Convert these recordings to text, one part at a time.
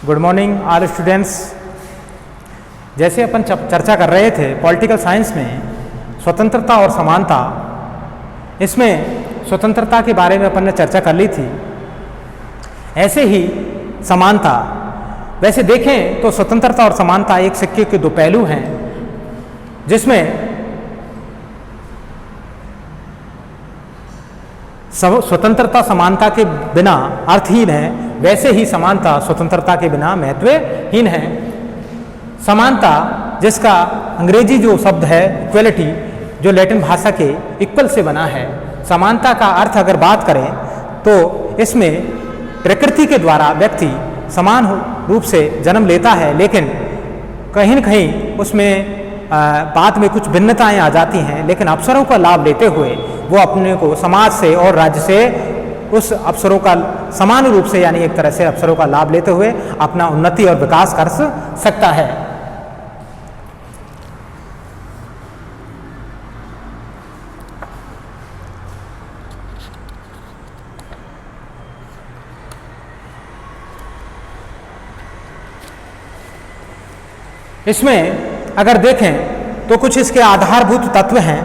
Good morning all students. जैसे अपन चर्चा कर रहे थे पॉलिटिकल साइंस में स्वतंत्रता और समानता, इसमें स्वतंत्रता के बारे में अपन ने चर्चा कर ली थी। ऐसे ही समानता, वैसे देखें तो स्वतंत्रता और समानता एक सिक्के के दो पहलू हैं, जिसमें स्वतंत्रता समानता के बिना अर्थहीन है, वैसे ही समानता स्वतंत्रता के बिना महत्वहीन है। समानता, जिसका अंग्रेजी जो शब्द है इक्वलिटी, जो लैटिन भाषा के इक्वल से बना है, समानता का अर्थ अगर बात करें तो इसमें प्रकृति के द्वारा व्यक्ति समान रूप से जन्म लेता है, लेकिन कहीं न कहीं उसमें बाद में कुछ भिन्नताएं आ जाती हैं, लेकिन अवसरों का लाभ लेते हुए वो अपने को समाज से और राज्य से उस अवसरों का समान रूप से, यानी एक तरह से अवसरों का लाभ लेते हुए अपना उन्नति और विकास कर सकता है। इसमें अगर देखें तो कुछ इसके आधारभूत तत्व हैं।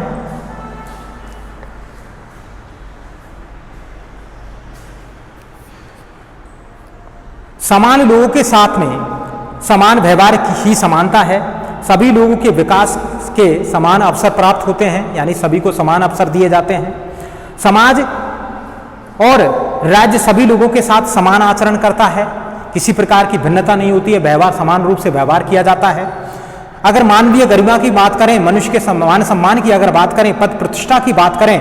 समान लोगों के साथ में समान व्यवहार की ही समानता है। सभी लोगों के विकास के समान अवसर प्राप्त होते हैं, यानी सभी को समान अवसर दिए जाते हैं। समाज और राज्य सभी लोगों के साथ समान आचरण करता है, किसी प्रकार की भिन्नता नहीं होती है, व्यवहार समान रूप से व्यवहार किया जाता है। अगर मानवीय गरिमा की बात करें, मनुष्य के सम्मान की अगर बात करें, पद प्रतिष्ठा की बात करें,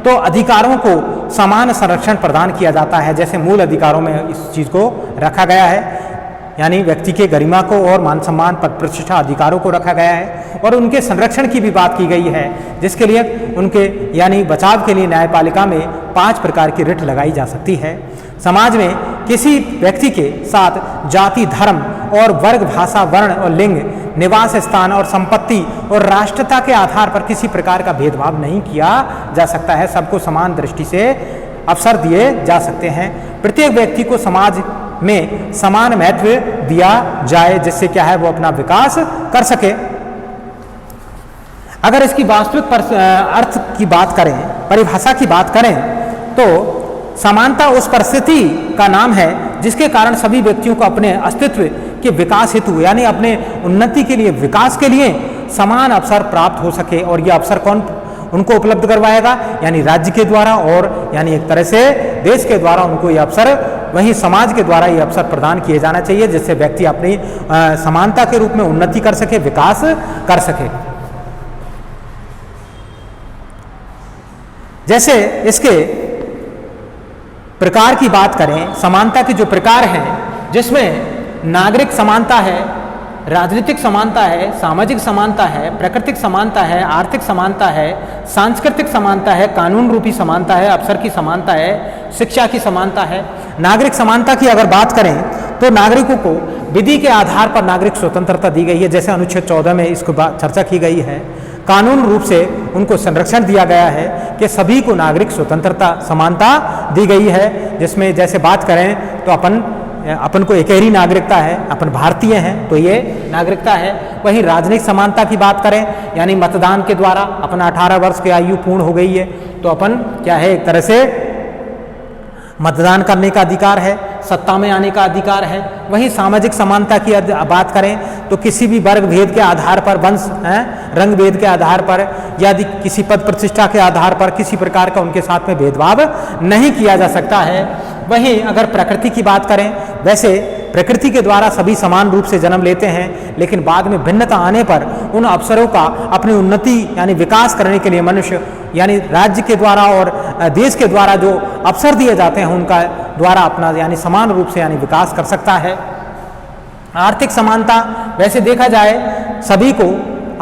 तो अधिकारों को समान संरक्षण प्रदान किया जाता है। जैसे मूल अधिकारों में इस चीज़ को रखा गया है, यानी व्यक्ति के गरिमा को और मान सम्मान पद प्रतिष्ठा अधिकारों को रखा गया है, और उनके संरक्षण की भी बात की गई है, जिसके लिए उनके यानी बचाव के लिए न्यायपालिका में 5 प्रकार की रिट लगाई जा सकती है। समाज में किसी व्यक्ति के साथ जाति, धर्म और वर्ग, भाषा, वर्ण और लिंग, निवास स्थान और संपत्ति और राष्ट्रता के आधार पर किसी प्रकार का भेदभाव नहीं किया जा सकता है। सबको समान दृष्टि से अवसर दिए जा सकते हैं। प्रत्येक व्यक्ति को समाज में समान महत्व दिया जाए, जिससे क्या है वो अपना विकास कर सके। अगर इसकी वास्तविक अर्थ की बात करें, परिभाषा की बात करें, तो समानता उस परिस्थिति का नाम है जिसके कारण सभी व्यक्तियों को अपने अस्तित्व के विकास हेतु, यानी अपने उन्नति के लिए, विकास के लिए समान अवसर प्राप्त हो सके। और यह अवसर कौन उनको उपलब्ध करवाएगा? यानी राज्य के द्वारा, और यानी एक तरह से देश के द्वारा उनको यह अवसर, वहीं समाज के द्वारा ये अवसर प्रदान किए जाना चाहिए, जिससे व्यक्ति अपनी समानता के रूप में उन्नति कर सके, विकास कर सके। जैसे इसके प्रकार की बात करें, समानता के जो प्रकार हैं, जिसमें नागरिक समानता है, राजनीतिक समानता है, सामाजिक समानता है, प्राकृतिक समानता है, आर्थिक समानता है, सांस्कृतिक समानता है, कानून रूपी समानता है, अवसर की समानता है, शिक्षा की समानता है। नागरिक समानता की अगर बात करें तो नागरिकों को विधि के आधार पर नागरिक स्वतंत्रता दी गई है, जैसे अनुच्छेद 14 में इसको चर्चा की गई है। कानून रूप से उनको संरक्षण दिया गया है कि सभी को नागरिक स्वतंत्रता, समानता दी गई है। जिसमें जैसे बात करें तो अपन को एक ही नागरिकता है, अपन भारतीय हैं तो ये नागरिकता है। वहीं राजनीतिक समानता की बात करें, यानी मतदान के द्वारा अपन 18 वर्ष की आयु पूर्ण हो गई है तो अपन क्या है, एक तरह से मतदान करने का अधिकार है, सत्ता में आने का अधिकार है। वहीं सामाजिक समानता की बात करें तो किसी भी वर्ग भेद के आधार पर, वंश, रंग भेद के आधार पर, यदि किसी पद प्रतिष्ठा के आधार पर किसी प्रकार का उनके साथ में भेदभाव नहीं किया जा सकता है। वहीं अगर प्रकृति की बात करें, वैसे प्रकृति के द्वारा सभी समान रूप से जन्म लेते हैं, लेकिन बाद में भिन्नता आने पर उन अवसरों का अपनी उन्नति यानी विकास करने के लिए मनुष्य, यानी राज्य के द्वारा और देश के द्वारा जो अवसर दिए जाते हैं, उनका द्वारा अपना यानी समान रूप से यानी विकास कर सकता है। आर्थिक समानता, वैसे देखा जाए सभी को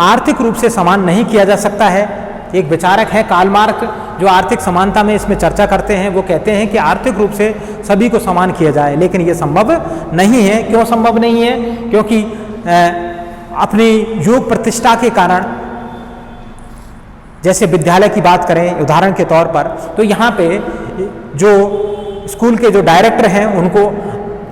आर्थिक रूप से समान नहीं किया जा सकता है। एक विचारक है कार्ल मार्क्स, जो आर्थिक समानता में इसमें चर्चा करते हैं। वो कहते हैं कि आर्थिक रूप से सभी को समान किया जाए, लेकिन ये संभव नहीं है। क्यों संभव नहीं है? क्योंकि अपनी योग प्रतिष्ठा के कारण, जैसे विद्यालय की बात करें उदाहरण के तौर पर, तो यहाँ पे जो स्कूल के जो डायरेक्टर हैं उनको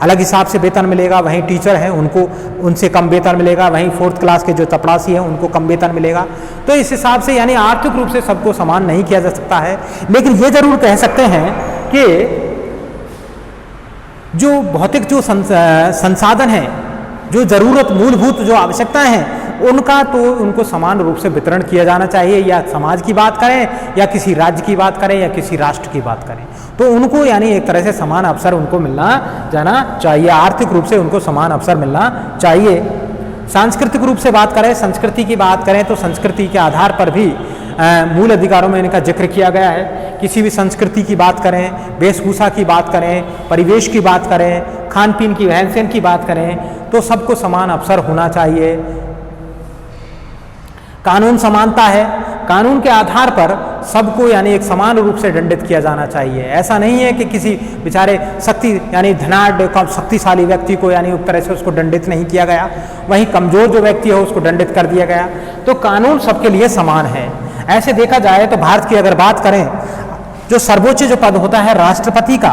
अलग हिसाब से वेतन मिलेगा, वहीं टीचर हैं उनको उनसे कम वेतन मिलेगा, वहीं 4th क्लास के जो चपरासी हैं उनको कम वेतन मिलेगा। तो इस हिसाब से यानी आर्थिक रूप से सबको समान नहीं किया जा सकता है। लेकिन ये जरूर कह सकते हैं कि जो भौतिक जो संसाधन है, जो जरूरत मूलभूत जो आवश्यकताएं हैं, उनका तो उनको समान रूप से वितरण किया जाना चाहिए। या समाज की बात करें या किसी राज्य की बात करें या किसी राष्ट्र की बात करें, तो उनको यानी एक तरह से समान अवसर उनको मिलना जाना चाहिए, आर्थिक रूप से उनको समान अवसर मिलना चाहिए। सांस्कृतिक रूप से बात करें, संस्कृति की बात करें, तो संस्कृति के आधार पर भी मूल अधिकारों में इनका जिक्र किया गया है। किसी भी संस्कृति की बात करें, वेशभूषा की बात करें, परिवेश की बात करें, खान पीन की रहन सहन की बात करें, तो सबको समान अवसर होना चाहिए। कानून समानता है, कानून के आधार पर सबको यानी एक समान रूप से दंडित किया जाना चाहिए। ऐसा नहीं है कि किसी बेचारे शक्ति यानी धनाढ़ शक्तिशाली व्यक्ति को यानी एक तरह से उसको दंडित नहीं किया गया, वहीं कमजोर जो व्यक्ति है उसको दंडित कर दिया गया। तो कानून सबके लिए समान है। ऐसे देखा जाए तो भारत की अगर बात करें, जो सर्वोच्च जो पद होता है राष्ट्रपति का,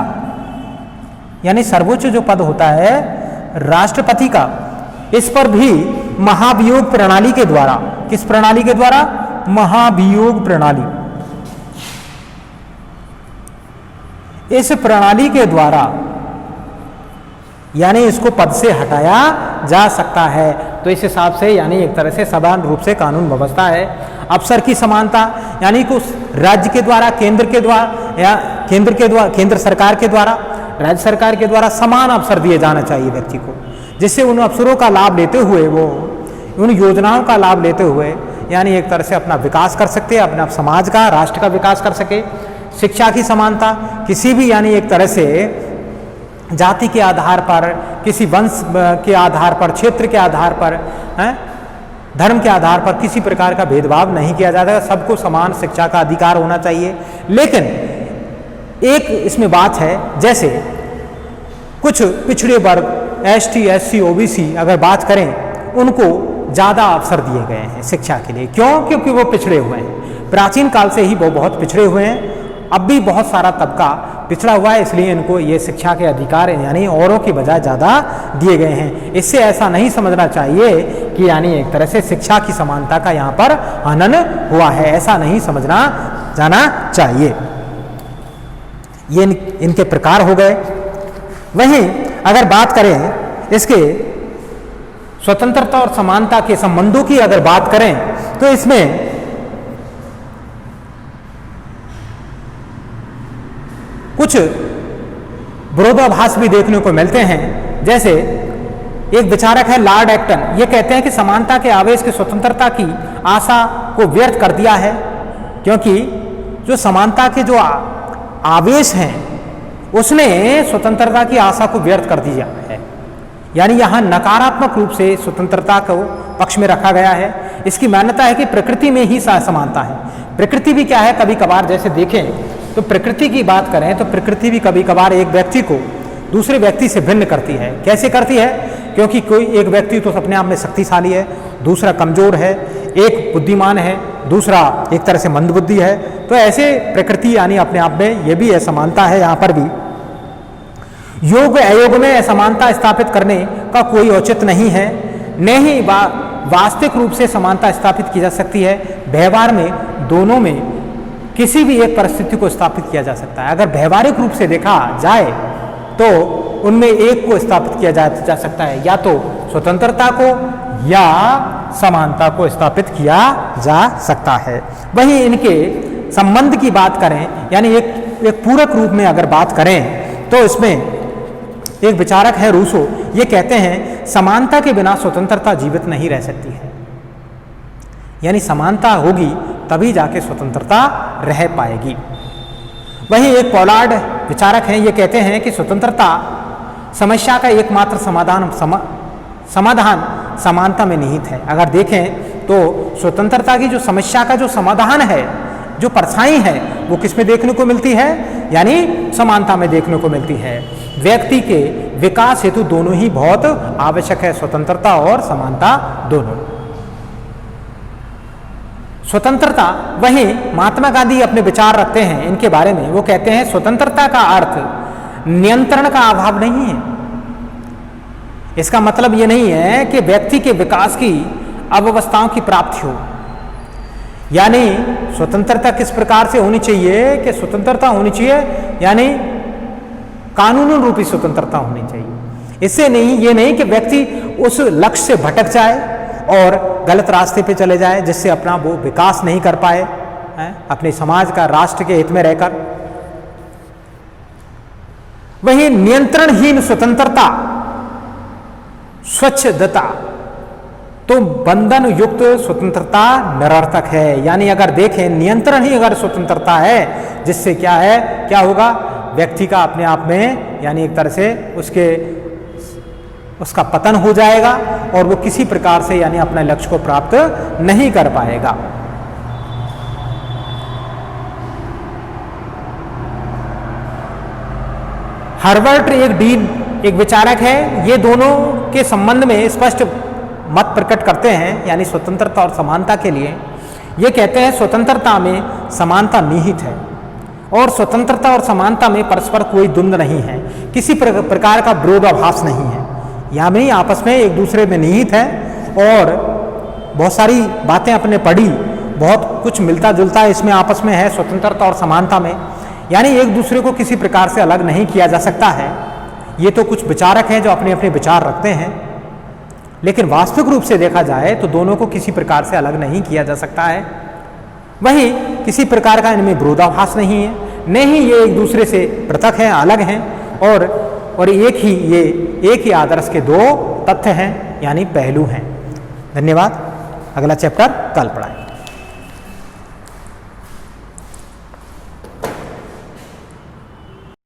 यानी सर्वोच्च जो पद होता है राष्ट्रपति का, इस पर भी महाभियोग प्रणाली के द्वारा, किस प्रणाली के द्वारा? महाभियोग प्रणाली। इस प्रणाली के द्वारा यानी इसको पद से हटाया जा सकता है। तो इस हिसाब से यानी एक तरह से समान रूप से कानून व्यवस्था है। अफसर की समानता यानी कि उस राज्य के द्वारा, केंद्र के द्वारा या केंद्र सरकार के द्वारा, राज्य सरकार के द्वारा समान अवसर दिए जाना चाहिए व्यक्ति को, जिससे उन अवसरों का लाभ लेते हुए वो उन योजनाओं का लाभ लेते हुए यानी एक तरह से अपना विकास कर सकते, अपना समाज का, राष्ट्र का विकास कर सके। शिक्षा की समानता, किसी भी यानी एक तरह से जाति के आधार पर, किसी वंश के आधार पर, क्षेत्र के आधार पर, धर्म के आधार पर किसी प्रकार का भेदभाव नहीं किया जाता, सबको समान शिक्षा का अधिकार होना चाहिए। लेकिन एक इसमें बात है, जैसे कुछ पिछड़े वर्ग ST SC OBC अगर बात करें, उनको ज़्यादा अवसर दिए गए हैं शिक्षा के लिए। क्यों? क्योंकि वो पिछड़े हुए हैं, प्राचीन काल से ही वो बहुत पिछड़े हुए हैं, अब भी बहुत सारा तबका पिछड़ा हुआ है, इसलिए इनको ये शिक्षा के अधिकार यानी औरों की बजाय ज़्यादा दिए गए हैं। इससे ऐसा नहीं समझना चाहिए कि यानी एक तरह से शिक्षा की समानता का यहाँ पर हनन हुआ है, ऐसा नहीं समझना जाना चाहिए। ये इनके प्रकार हो गए। वहीं अगर बात करें इसके स्वतंत्रता और समानता के संबंधों की अगर बात करें, तो इसमें कुछ विरोधाभास भी देखने को मिलते हैं। जैसे एक विचारक है लॉर्ड एक्टन, ये कहते हैं कि समानता के आवेश की स्वतंत्रता की आशा को व्यर्थ कर दिया है, क्योंकि जो समानता के जो आवेश हैं उसने स्वतंत्रता की आशा को व्यर्थ कर दिया है। यानी यहाँ नकारात्मक रूप से स्वतंत्रता को पक्ष में रखा गया है। इसकी मान्यता है कि प्रकृति में ही समानता है। प्रकृति भी क्या है, कभी कभार जैसे देखें तो प्रकृति की बात करें तो प्रकृति भी कभी कभार एक व्यक्ति को दूसरे व्यक्ति से भिन्न करती है। कैसे करती है? क्योंकि कोई एक व्यक्ति तो अपने आप में शक्तिशाली है, दूसरा कमजोर है, एक बुद्धिमान है, दूसरा एक तरह से मंदबुद्धि है। तो ऐसे प्रकृति यानी अपने आप में ये भी असमानता है। यहाँ पर भी योग अयोग में असमानता स्थापित करने का कोई औचित्य नहीं है, न ही वास्तविक रूप से समानता स्थापित की जा सकती है। व्यवहार में दोनों में किसी भी एक परिस्थिति को स्थापित किया जा सकता है। अगर व्यवहारिक रूप से देखा जाए तो उनमें एक को स्थापित किया जा सकता है, या तो स्वतंत्रता को या समानता को स्थापित किया जा सकता है। वहीं इनके संबंध की बात करें यानी एक पूरक रूप में अगर बात करें तो इसमें एक विचारक है रूसो, ये कहते हैं समानता के बिना स्वतंत्रता जीवित नहीं रह सकती है। यानी समानता होगी तभी जाके स्वतंत्रता रह पाएगी। वहीं एक पोलार्ड विचारक हैं, ये कहते हैं कि स्वतंत्रता समस्या का एकमात्र समाधान समानता में निहित है। अगर देखें तो स्वतंत्रता की जो समस्या का जो समाधान है, जो परछाई है, वो किस में देखने को मिलती है? यानी समानता में देखने को मिलती है। व्यक्ति के विकास हेतु दोनों ही बहुत आवश्यक है, स्वतंत्रता और समानता दोनों। स्वतंत्रता, वहीं महात्मा गांधी अपने विचार रखते हैं इनके बारे में। वो कहते हैं स्वतंत्रता का अर्थ नियंत्रण का अभाव नहीं है। इसका मतलब ये नहीं है कि व्यक्ति के विकास की अवस्थाओं की प्राप्ति हो। यानी स्वतंत्रता किस प्रकार से होनी चाहिए कि स्वतंत्रता होनी चाहिए यानी कानून रूपी स्वतंत्रता होनी चाहिए। इससे नहीं, ये नहीं कि व्यक्ति उस लक्ष्य से भटक जाए और गलत रास्ते पे चले जाए, जिससे अपना वो विकास नहीं कर पाए अपने समाज का, राष्ट्र के हित में रहकर। वही नियंत्रणहीन स्वतंत्रता स्वच्छता, तो बंधन युक्त स्वतंत्रता निरर्थक है। यानी अगर देखें, नियंत्रण ही अगर स्वतंत्रता है, जिससे क्या है, क्या होगा, व्यक्ति का अपने आप में यानी एक तरह से उसका पतन हो जाएगा और वो किसी प्रकार से यानी अपने लक्ष्य को प्राप्त नहीं कर पाएगा। हर्बर्ट एक विचारक है, ये दोनों के संबंध में स्पष्ट मत प्रकट करते हैं, यानी स्वतंत्रता और समानता के लिए। ये कहते हैं स्वतंत्रता में समानता निहित है और स्वतंत्रता और समानता में परस्पर कोई द्वंद्व नहीं है, किसी प्रकार का विरोधाभास नहीं है, यानी आपस में एक दूसरे में निहित है। और बहुत सारी बातें आपने पढ़ी, बहुत कुछ मिलता जुलता इसमें आपस में है स्वतंत्रता और समानता में, यानी एक दूसरे को किसी प्रकार से अलग नहीं किया जा सकता है। ये तो कुछ विचारक हैं जो अपने अपने विचार रखते हैं, लेकिन वास्तविक रूप से देखा जाए तो दोनों को किसी प्रकार से अलग नहीं किया जा सकता है। वहीं किसी प्रकार का इनमें विरोधाभास नहीं है, न ही ये एक दूसरे से पृथक हैं, अलग हैं, और एक ही आदर्श के दो तथ्य हैं, यानी पहलू हैं। धन्यवाद। अगला चैप्टर कल पढ़ाएं।